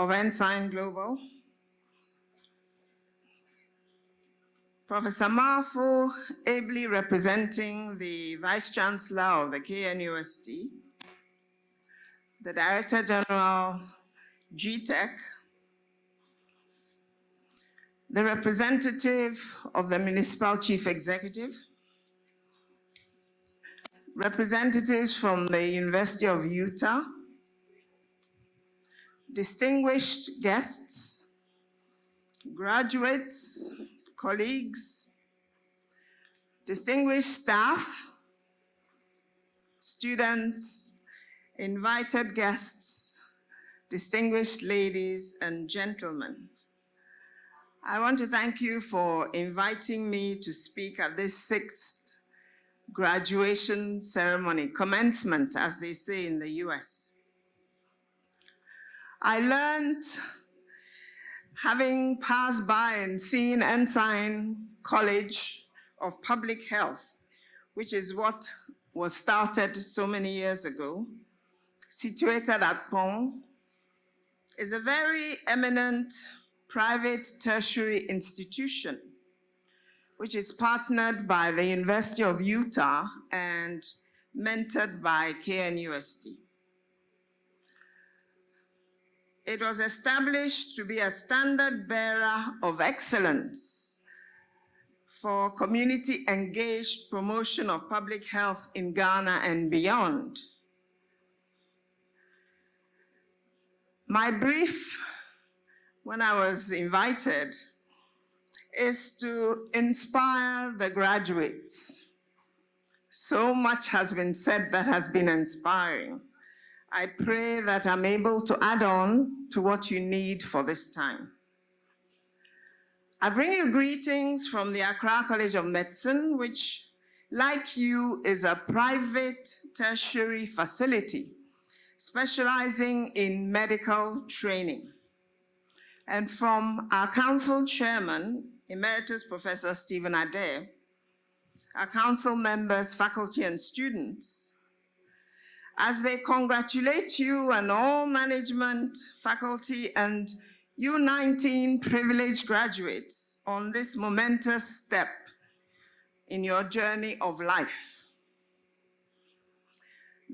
of Ensign Global, Professor Marfo, ably representing the Vice Chancellor of the KNUST, the Director General, GTEC, the representative of the Municipal Chief Executive, representatives from the University of Utah, distinguished guests, graduates, colleagues, distinguished staff, students, invited guests, distinguished ladies and gentlemen. I want to thank you for inviting me to speak at this 6th graduation ceremony, commencement, as they say in the US. I learned, having passed by and seen Ensign College of Public Health, which is what was started so many years ago, situated at Pong, is a very eminent private tertiary institution, which is partnered by the University of Utah and mentored by KNUST. It was established to be a standard bearer of excellence for community-engaged promotion of public health in Ghana and beyond. My brief, when I was invited, is to inspire the graduates. So much has been said that has been inspiring. I pray that I'm able to add on to what you need for this time. I bring you greetings from the Accra College of Medicine, which, like you, is a private tertiary facility specializing in medical training. And from our council chairman, Emeritus Professor Stephen Ade, our council members, faculty, and students, as they congratulate you and all management, faculty, and you 19 privileged graduates on this momentous step in your journey of life.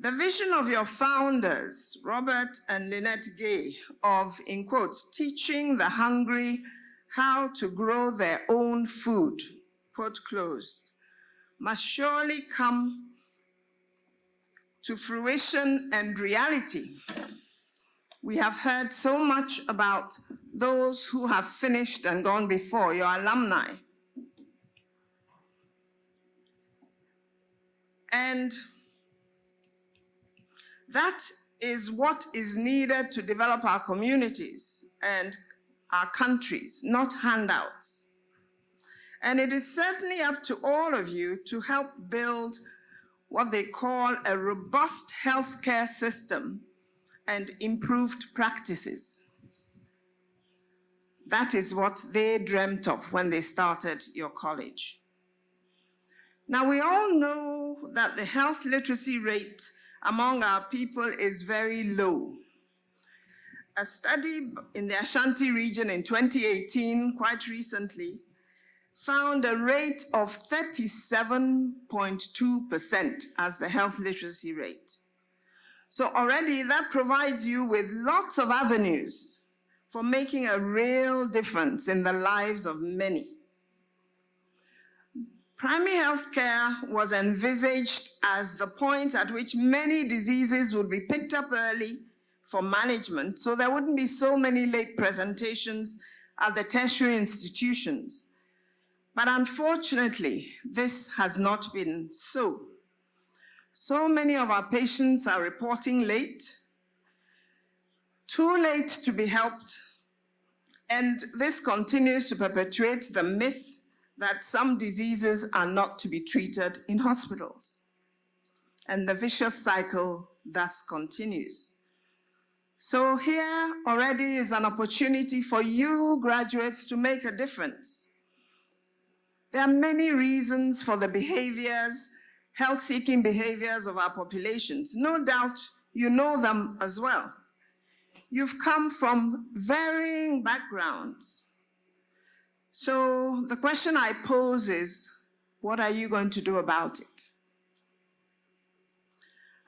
The vision of your founders, Robert and Lynette Gay, of, in quotes, teaching the hungry how to grow their own food, quote closed, must surely come to fruition and reality. We have heard so much about those who have finished and gone before, your alumni. And that is what is needed to develop our communities and our countries, not handouts. And it is certainly up to all of you to help build what they call a robust healthcare system and improved practices. That is what they dreamt of when they started your college. Now, we all know that the health literacy rate among our people is very low. A study in the Ashanti region in 2018, quite recently, found a rate of 37.2% as the health literacy rate. So already that provides you with lots of avenues for making a real difference in the lives of many. Primary health care was envisaged as the point at which many diseases would be picked up early for management, so there wouldn't be so many late presentations at the tertiary institutions. But unfortunately, this has not been so. So many of our patients are reporting late, too late to be helped, and this continues to perpetuate the myth that some diseases are not to be treated in hospitals. And the vicious cycle thus continues. So here already is an opportunity for you graduates to make a difference. There are many reasons for the behaviors, health-seeking behaviors of our populations. No doubt you know them as well. You've come from varying backgrounds. So the question I pose is, what are you going to do about it?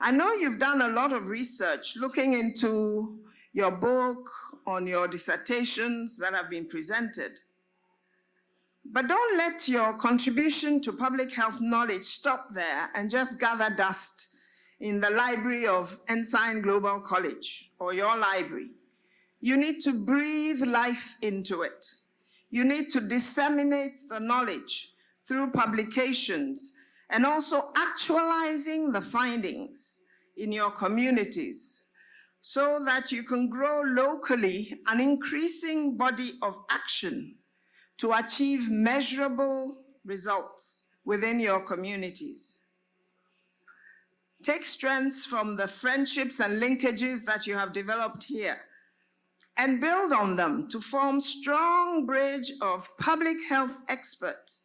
I know you've done a lot of research looking into your book, on your dissertations that have been presented. But don't let your contribution to public health knowledge stop there and just gather dust in the library of Ensign Global College or your library. You need to breathe life into it. You need to disseminate the knowledge through publications and also actualizing the findings in your communities so that you can grow locally an increasing body of action to achieve measurable results within your communities. Take strengths from the friendships and linkages that you have developed here and build on them to form a strong bridge of public health experts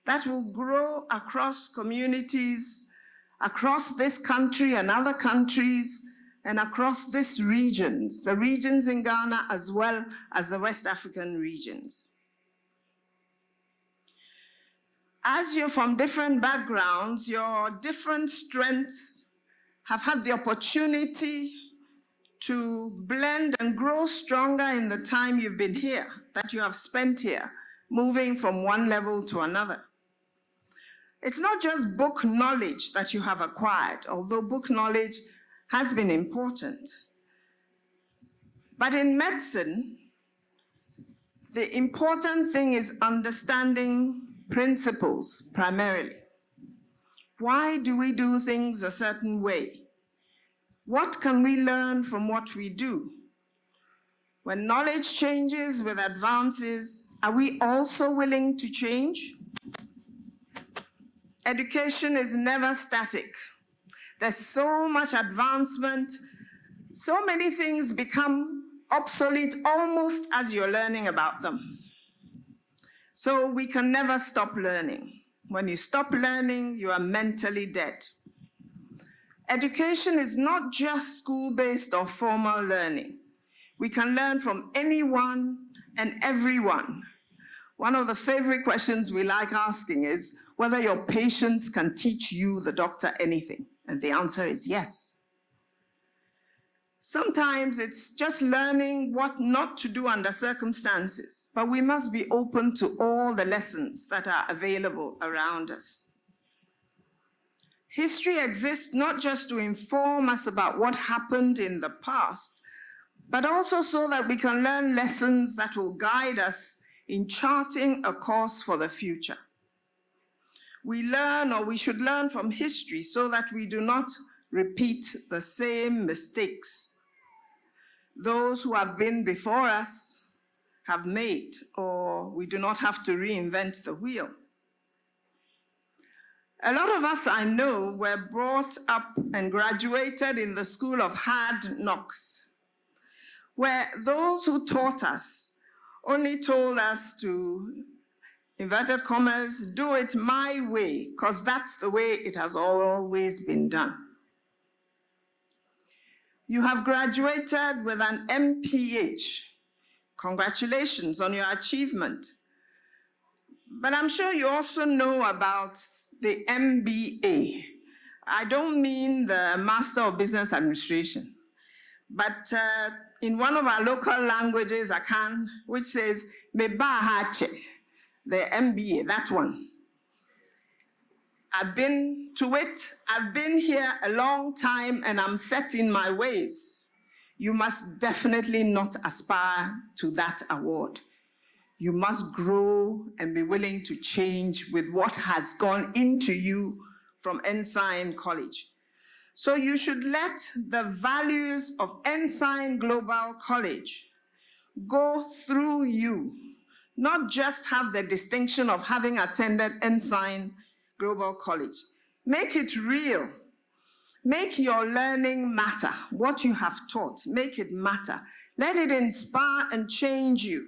that will grow across communities, across this country and other countries, and across these regions, the regions in Ghana as well as the West African regions. As you're from different backgrounds, your different strengths have had the opportunity to blend and grow stronger in the time you've been here, that you have spent here, moving from one level to another. It's not just book knowledge that you have acquired, although book knowledge has been important. But in medicine, the important thing is understanding principles primarily. Why do we do things a certain way? What can we learn from what we do? When knowledge changes with advances, are we also willing to change? Education is never static. There's so much advancement, so many things become obsolete almost as you're learning about them. So we can never stop learning. When you stop learning, you are mentally dead. Education is not just school-based or formal learning. We can learn from anyone and everyone. One of the favorite questions we like asking is whether your patients can teach you, the doctor, anything. And the answer is yes. Sometimes it's just learning what not to do under circumstances, but we must be open to all the lessons that are available around us. History exists not just to inform us about what happened in the past, but also so that we can learn lessons that will guide us in charting a course for the future. We learn, or we should learn from history so that we do not repeat the same mistakes those who have been before us have made, or we do not have to reinvent the wheel. A lot of us I know were brought up and graduated in the school of hard knocks, where those who taught us only told us to, inverted commas, do it my way, because that's the way it has always been done. You have graduated with an MPH. Congratulations on your achievement. But I'm sure you also know about the MBA. I don't mean the Master of Business Administration, but in one of our local languages, Akan, which says, Mebahache, the MBA, that one. I've been to it, I've been here a long time, and I'm set in my ways. You must definitely not aspire to that award. You must grow and be willing to change with what has gone into you from Ensign College. So you should let the values of Ensign Global College go through you, not just have the distinction of having attended Ensign Global College. Make it real. Make your learning matter. What you have taught, make it matter. Let it inspire and change you.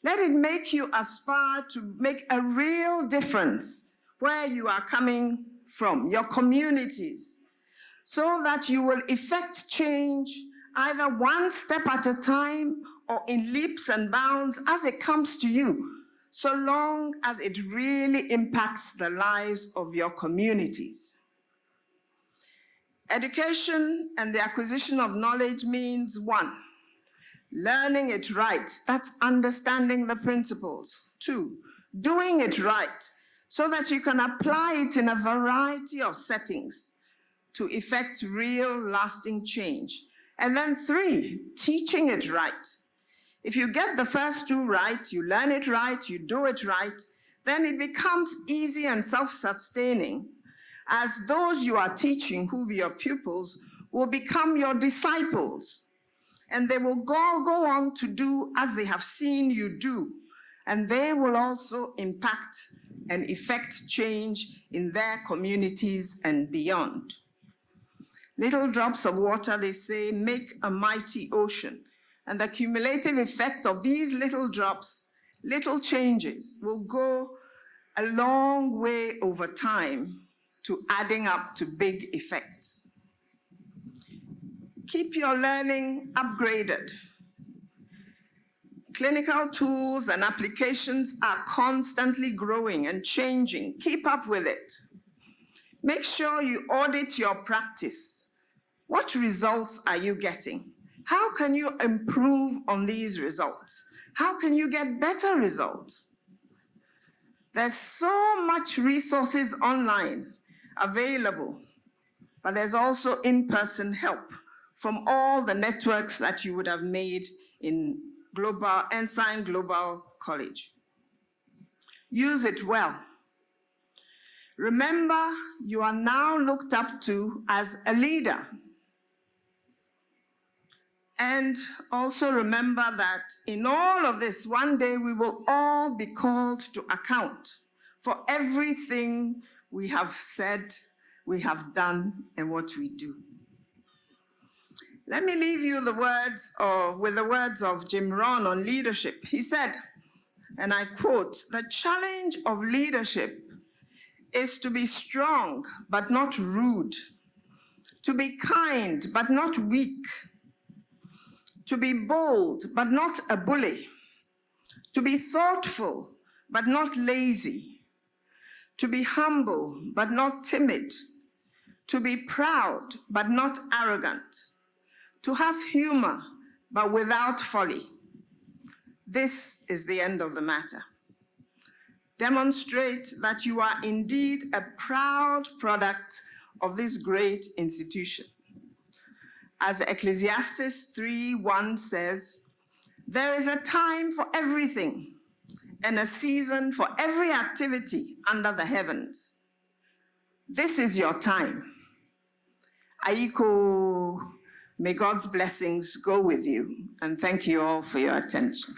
Let it make you aspire to make a real difference where you are coming from, your communities, so that you will effect change either one step at a time or in leaps and bounds as it comes to you, so long as it really impacts the lives of your communities. Education and the acquisition of knowledge means 1, learning it right, that's understanding the principles. 2, doing it right so that you can apply it in a variety of settings to effect real lasting change. And then 3, teaching it right. If you get the first 2 right, you learn it right, you do it right, then it becomes easy and self-sustaining, as those you are teaching, who be your pupils, will become your disciples. And they will go on to do as they have seen you do. And they will also impact and effect change in their communities and beyond. Little drops of water, they say, make a mighty ocean. And the cumulative effect of these little drops, little changes, will go a long way over time to adding up to big effects. Keep your learning upgraded. Clinical tools and applications are constantly growing and changing. Keep up with it. Make sure you audit your practice. What results are you getting? How can you improve on these results? How can you get better results? There's so much resources online available, but there's also in-person help from all the networks that you would have made in Ensign Global College. Use it well. Remember, you are now looked up to as a leader. And also remember that in all of this, one day we will all be called to account for everything we have said, we have done, and what we do. Let me leave you with the words of Jim Rohn on leadership. He said, and I quote, "The challenge of leadership is to be strong but not rude, to be kind but not weak, to be bold but not a bully, to be thoughtful but not lazy, to be humble but not timid, to be proud but not arrogant, to have humor but without folly. This is the end of the matter. Demonstrate that you are indeed a proud product of this great institution. As Ecclesiastes 3:1 says, there is a time for everything and a season for every activity under the heavens. This is your time. Aiko, may God's blessings go with you, and thank you all for your attention.